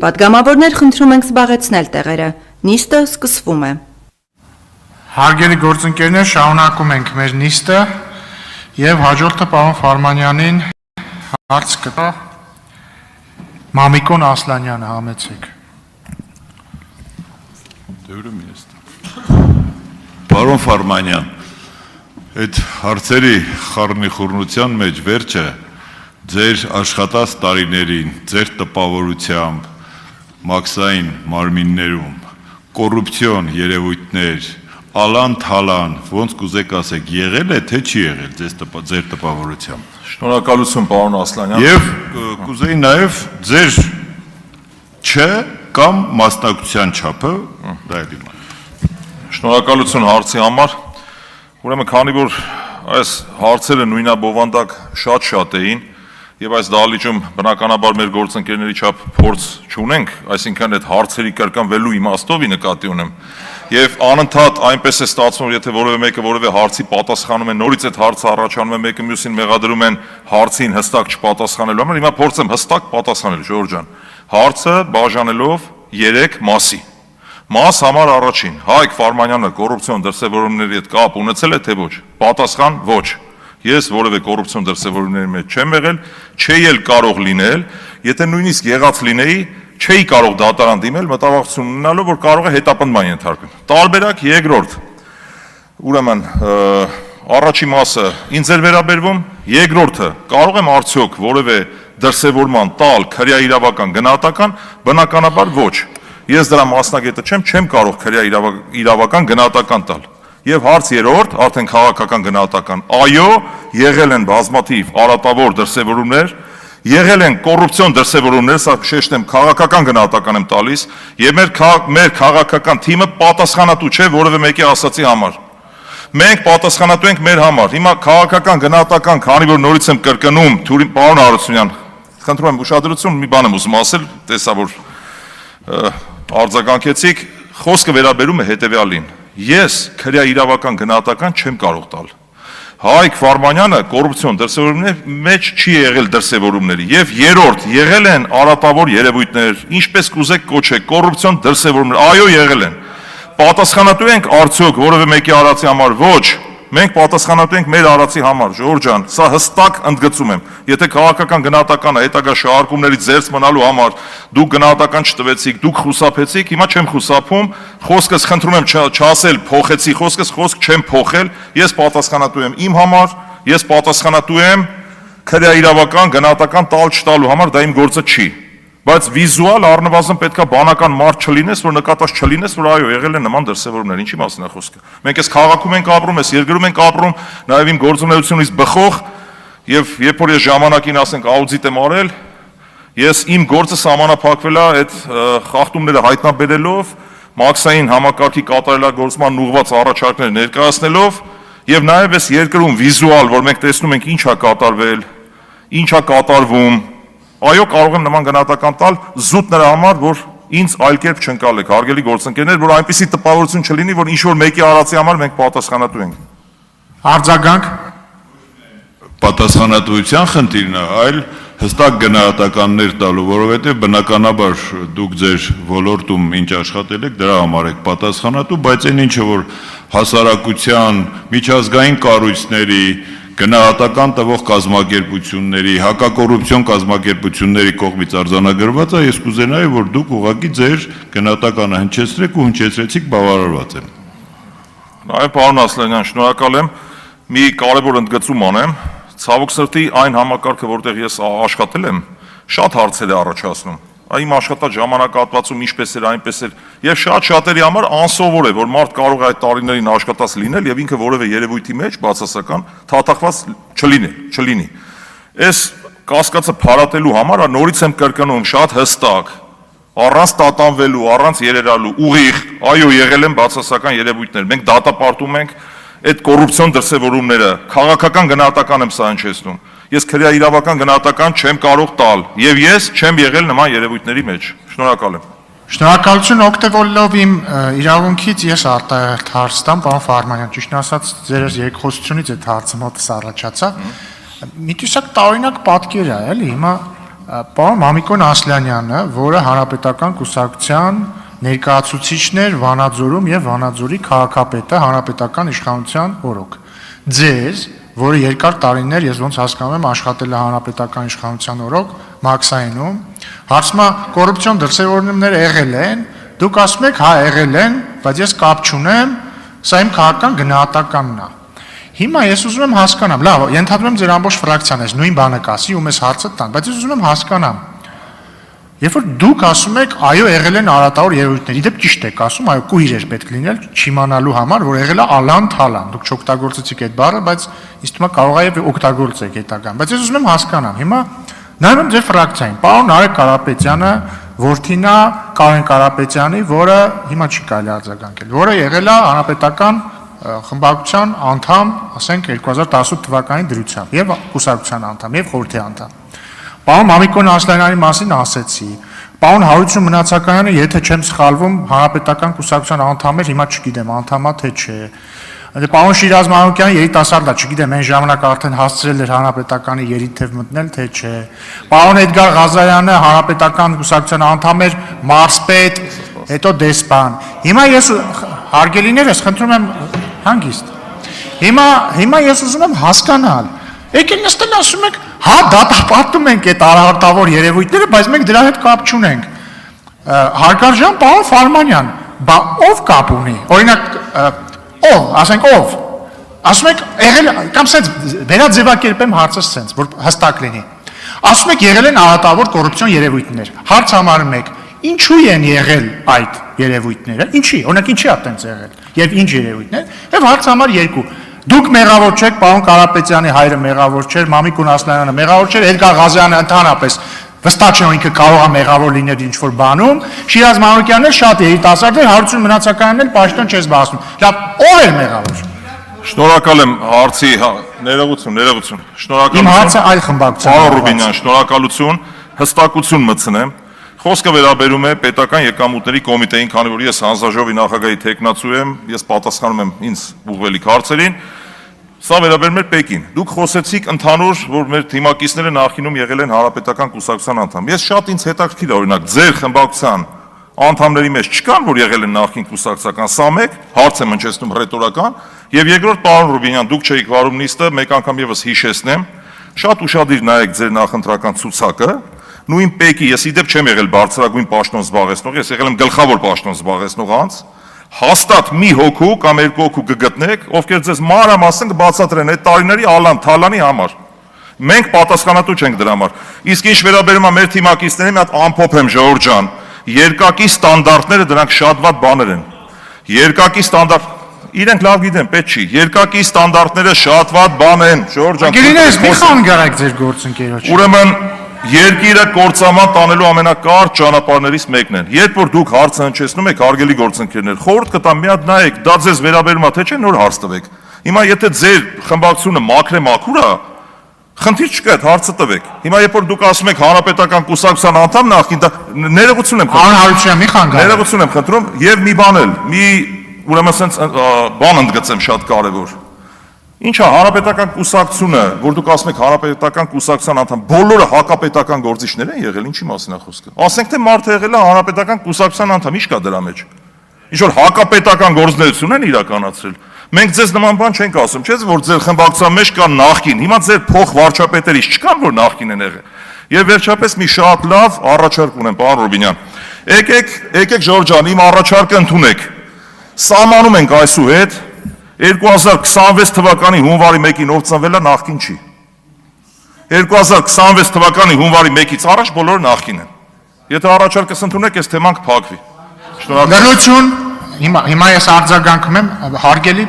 Պատգամավորներ խնդրում ենք զբաղեցնել տեղերը։ Նիստը սկսվում է։ Հարգելի գործընկերներ, շարունակում ենք մեր նիստը եւ հաջորդը պարոն Ֆարմանյանին հարց կտա Մամիկոն Ասլանյանը, համեցեք։ Պարոն Ֆարմանյան, այդ հարցերի խառնիխուռնության մեջ վերջը ձեր աշխատած տարիներին, ձեր տպավորությամբ, մաքսային մարմիններում, կոռուպցիոն երևույթներ, ալան-թալան, ոնց կուզեք ասեք, եղել է, թե չի եղել ձեր տպավորությամբ։ Շնորհակալություն, պարոն Ասլանյան։ Եվ կուզեի նաև ձեր չէ կամ մասնակցության չափը դա է դիմա։ Շնորհակալություն հարցի համար։ Ուրեմն, քանի որ այս հարցերը նույնաբովանդակ շատ էին, եւ այս դահլիճում բնականաբար մեր գործընկերների չափ փորձ չունենք, այսինքն այդ հարցերի կրկնվելու իմաստով նկատի ունեմ, եւ անընդհատ այնպես է ստացվում, որ եթե որևէ մեկը որևէ հարցի պատասխանում է, նորից այդ հարցը առաջանում է, մեկը մյուսին մեղադրում են հարցին հստակ չպատասխանելու համար, հիմա փորձեմ հստակ պատասխանել, Ժորժ ջան։ Հարցը բաժանելով 3 մասի։ Մաս համար առաջին, Հայկ Ֆարմանյանը կոռուպցիոն դրսևորումների հետ կապ ունեցել է թե ոչ։ Պատասխան՝ ոչ։ Ես որևէ կոռուպցիոն դրսևորումների մեջ չեմ եղել, չէի էլ կարող լինել, եթե նույնիսկ եղած լինեի, չէի կարող դատարան դիմել, մտավախություն ունենալով, որ կարող է հետապնդման ենթարկվել։ Տարբերակ երկրորդ։ Ուրեմն, առաջի մասը ինձ էր վերաբերվում, երկրորդը կարող եմ արդյոք որևէ դրսևորման տալ քրեա իրավական գնահատական, բնականաբար ոչ։ Ես դրա մասնագետը չեմ կարող քրեա իրավական գնահատական տալ։ Եվ հարց երրորդ, արդեն քաղաքական գնահատական, այո, եղել են բազմաթիվ արատավոր դրսևորումներ, եղել են կոռուպցիոն դրսևորումներ, սա շեշտեմ, քաղաքական գնահատական եմ տալիս, եւ մեր քաղաքական թիմը պատասխանատու չէ որևէ մեկի ասացի համար։ Մենք պատասխանատու ենք մեր համար։ Հիմա քաղաքական գնահատական, քանի որ նորից եմ կրկնում, պարոն Հարությունյան, խնդրում եմ ուշադրություն, մի բան եմ ուզում ասել, տեսա որ արձագանքեցիք, խոսքը վերաբերում է հետեւյալին։ Ես քրեա իրավական գնահատական չեմ կարող տալ։ Հայկ Ֆարմանյանը կոռուպցիոն դրսևորումների մեջ չի եղել դրսևորումների եւ երրորդ եղել են արատավոր երևույթներ, ինչպես կուզեք կոչեք, կոռուպցիոն դրսևորումներ, այո, եղել են։ Պատասխանատու ենք արդյոք որևէ մեկի արածի համար, ոչ։ Մենք պատասխանատու ենք մեր արածի համար, Ժորժ ջան, սա հստակ ընդգծում եմ։ Եթե քաղաքական գնահատականը հետագա շահարկումներից զերծ մնալու համար դուք գնահատական չտվեցիք, դուք խուսափեցիք, հիմա չեմ խուսափում, խոսքս խնդրում եմ չասել փոխեցի խոսքս, խոսք չեմ փոխել, ես պատասխանատու եմ իմ համար, ես պատասխանատու եմ քրեա իրավական գնահատական տալ չտալու համար, դա իմ գործը չի։ Բայց վիզուալ առնվազն պետքա բանական մարդ չլինես, որ նկատած չլինես, որ այո, եղել են նման դրսևորումներ, ինչի մասին է խոսքը։ Մենք այս քաղաքում ենք ապրում, այս երկրում ենք ապրում, նաև իմ գործունեությունից բխող, եւ երբ որ ես ժամանակին ասենք աուդիտ եմ արել, ես իմ գործը սահմանափակվել է այդ խախտումները հայտնաբերելով, մաքսային համակարգի կատարելագործման ուղղված առաջարկներ ներկայացնելով, եւ նաև այս երկրում վիզուալ, որ մենք տեսնում ենք ինչ է կատարվել, ինչ է կատարվում, այո, կարող եմ նման գնահատական տալ զուտ նրա համար, որ ինձ այլ կերպ չընկալեք, հարգելի գործընկերներ, որ այնպիսի տպավորություն չլինի, որ ինչ-որ մեկի արածի համար մենք պատասխանատու ենք։ Արձագանք։ Պատասխանատվության խնդիրն է, այլ հստակ գնահատականներ տալու, որովհետև բնականաբար դուք ձեր ոլորտում ինչ աշխատել եք, դրա համար եք պատասխանատու, բայց այն ինչը որ հասարակության, միջազգային կառույցների, գնահատական տվող կազմակերպությունների, հակակոռուպցիոն կազմակերպությունների կողմից արձանագրված է, ես կուզենայի, որ դուք ուղղակի ձեր գնահատականը հնչեցրեք ու հնչեցրեցիք բավարարված եմ։ Նաև պարոն Ասլանյան, շնորհակալ եմ, մի կարևոր ընդգծում անեմ, ցավոք սրտի այն համակարգը, որտեղ ես աշխատել եմ, շատ հարցեր է առաջացնում։ Իմ աշխատած ժամանակահատվածում ինչպես էր, այնպես էր, եւ շատ-շատերի համար անսովոր է, որ մարդ կարող է այդ տարիներին աշխատած լինել եւ ինքը որևէ երևույթի մեջ բացասական թաթախված չլինի։ Այս կասկածը փարատելու համար նորից եմ կրկնում շատ հստակ, առանց տատանվելու, առանց երերալու, ուղիղ, այո, եղել են բացասական երևույթներ։ Մենք դատապարտում ենք այդ կոռուպցիոն դրսևորումները, քաղաքական գնահատական եմ սա հնչեցնում։ Ես քրեա իրավական գնահատական չեմ կարող տալ եւ ես չեմ եղել նման երևույթների մեջ։ Շնորհակալ եմ։ Շնորհակալություն, օգտվելով իմ իրավունքից ես արտահայտ հարց տամ, պարոն Ֆարմանյան, ճիշտ ասած, ձեր երկխոսությունից այդ հարցը մոտս առաջացավ։ Մի տեսակ տարօրինակ պատկեր է, էլի, հիմա Պարոն Մամիկոն Ասլանյանը, որը հանրապետական կուսակցության ներկայացուցիչն էր Վանաձորում եւ Վանաձորի քաղաքապետը հանրապետական իշխանության օրոք։ Ձեզ, որը երկար տարիներ ես ոնց հասկանում եմ աշխատել է հանրապետական իշխանության օրոք Մաքսայինում, հարցմա կոռուպցիոն դրսևորումներ եղել են, դուք ասում եք հա եղել են, բայց ես կապ չունեմ, սա իմ քաղաքական գնահատականն է։ Հիմա ես ուզում եմ հասկանամ, լավ, ենթադրում եմ ձեր ամբողջ ֆրակցիան է նույն բանը կասի ու մեզ հարցը տան, բայց ես ուզում եմ հասկանամ։ Երբ որ դուք ասում եք, այո, եղել են արատավոր երևույթներ, իդեպ ճիշտ եք ասում, այո, կույր էր պետք լինել չիմանալու համար, որ եղել է ալան-թալան։ Դուք չօգտագործեցիք այդ բառը, բայց ինձ թվում է կարող է եւ օգտագործեք հետագան։ Բայց ես ուզում եմ հասկանամ, հիմա նայում եմ ձեր ֆրակցիային, պարոն Նարեկ Կարապետյանը, որդին է Կարեն Կարապետյանի, որը հիմա չի կարելի արձագանքել, որը եղել է հանրապետական խմբակցության անդամ, ասենք 2018 թվականի դրությամբ եւ կուսակցության անդամ եւ խորհրդի անդամ։ Պարոն Մամիկոն Ասլանյանի մասին ասեցի։ Պարոն Հարություն Մնացականյանը, եթե չեմ սխալվում, հանրապետական կուսակցության անդամ էր, հիմա չգիտեմ, անդամա թե չէ։ Պարոն Շիրազ Մանուկյանը երիտասարդ է, չգիտեմ, այն ժամանակ արդեն հասցրել էր հանրապետականի երիթև մտնել, թե չէ։ Պարոն Էդգար Ղազարյանը հանրապետական կուսակցության անդամ էր, մարզպետ, հետո դեսպան։ Հիմա ես հարգելիներս խնդրում եմ հանգիստ։ Հիմա ես ուզում եմ հասկանալ։ Եկեք նստել ասում եք, հա դատապարտում ենք այդ արարատավոր երևույթները, բայց մենք դրա հետ կապ չունենք։ Հարգարժան պարոն Ֆարմանյան, բա ով կապ ունի։ Օրինակ ով, ասենք ով։ Ասում եք եղել կամ սենց վերաձևակերպեմ հարցը սենց, որ հստակ լինի։ Ասում եք եղել են արարատավոր կոռուպցիոն երևույթներ։ Հարց համարում եք, ինչու են եղել այդ երևույթները։ Ինչի, օրինակ ինչի է այդպես եղել եւ ինչ երևույթներ։ Եվ հարց համար 2։ Դուք մեղավոր չեք, պարոն Կարապետյանի հայրը մեղավոր չէր, Մամիկոն Ասլանյանը մեղավոր չէր, Էդգար Ղազարյանը ընդհանրապես վստահ չէ, որ ինքը կարող է մեղավոր լինել ինչ-որ բանում, Շիրազ Մանուկյանն էլ շատ երիտասարդ էր, Հարություն Մնացականյանն էլ պաշտոն չես բացում։ Լավ, ով էր մեղավոր։ Շնորհակալ եմ հարցի, ներողություն։ Իմ հարցը այլ խմբակցության։ Պարոն Ռուբինյան, շնորհակալություն, հստակություն մտցնեմ։ Խոսքը վերաբերում է պետական եկամուտների կոմիտեին, քանի որ ես հանձնաժողովի նախագահի թեկնածու եմ, ես պատասխանում եմ ինձ ուղղվելիք հարցերին։ Սա վերաբերում է Պեկին։ Դուք խոսեցիք ընդհանուր, որ մեր թիմակիցները նախինում եղել են հանրապետական կուսակցության անդամ։ Ես շատ ինձ հետաքրքիր է, օրինակ, ձեր խմբակցության անդամների մեջ չկան, որ եղել են նախին կուսակցական, սա մեկ, հարց եմ հնչեցնում ռետորական, եւ երկրորդ, պարոն Ռուբինյան, դուք չէիք վարում նիստը, մեկ անգամ եւս հիշեցնեմ, շատ ուշադիր նայեք ձեր նախընտրական ցուցակը, նույն Պեկի, ես իդեպ չեմ եղել բարձրագույն պաշտոն զբաղեցնող, ես եղել եմ գլխավոր պաշտոն զբաղեցնող անձ, հաստատ մի հոգու կամ 2 հոգու կգտնեք, ովքեր ձեզ մանրամասն կբացատրեն այդ տարիների ալան-թալանի համար։ Մենք պատասխանատու չենք դրա համար։ Իսկ ինչ վերաբերում է մեր թիմակիցներին, մի հատ ամփոփ եմ Ժողովուրդ ջան, երկակի ստանդարտները դրանք շատ վատ բաներ են։ Երկակի ստանդարտ իրենք լավ գիտեն, պետք չի։ Երկակի ստանդարտները շատ վատ բան են, Ժողովուրդ ջան։ Գերիներս մի խանգարեք ձեր գործընկերոջ։ Ուրեմն երկիրը կործանման տանելու ամենակարճ ճանապարհներից մեկն է։ Երբ որ դուք հարցը հնչեցնում եք, հարգելի գործընկերներ, խորհուրդ կտամ մի հատ նայեք, դա ձեզ վերաբերում է, թե չէ նոր հարց տվեք։ Հիմա եթե ձեր խմբակցությունը մաքրե-մաքուր է, խնդիր չկա, այդ հարցը տվեք։ Հիմա երբ որ դուք ասում եք հանրապետական կուսակցության անդամ նախին, դա ներողություն եմ խնդրում։ Անհարություն մի խանգարեք։ Ներողություն եմ խնդրում եւ մի բան էլ, ուրեմն sense բան ընդգծեմ շատ կարեւոր։ Ինչա հանրապետական կուսակցությունը, որ դուք ասում եք հանրապետական կուսակցության անդամ, բոլորը հակապետական գործիչներ են եղել, ինչի մասին է խոսքը։ Ասենք թե մարդը եղել է հանրապետական կուսակցության անդամ, ի՞նչ կա դրա մեջ։ Ինչ որ հակապետական գործունեություն են իրականացրել։ Մենք ձեզ նման բան չենք ասում, չէ՞, որ ձեր խմբակցության մեջ կան նախկին, հիմա ձեր փոխ վարչապետերից չկան, որ նախկին են եղել։ Եվ վերջապես մի շատ լավ առաջարկ ունեմ, պարոն Ռուբինյան։ Եկեք Ժորժ ջան, իմ առաջարկը ընդունեք։ Սահմանում ենք այսուհետ 2026 թվականի հունվարի 1-ին ով ծնվել է նախկին չի։ 2026 թվականի հունվարի 1-ից առաջ բոլորը նախկին են։ Եթե առաջարկս ընդունեք, այս թեման կփակվի։ Շնորհակալ եմ։ Լրություն, հիմա ես արձագանքում եմ, հարգելի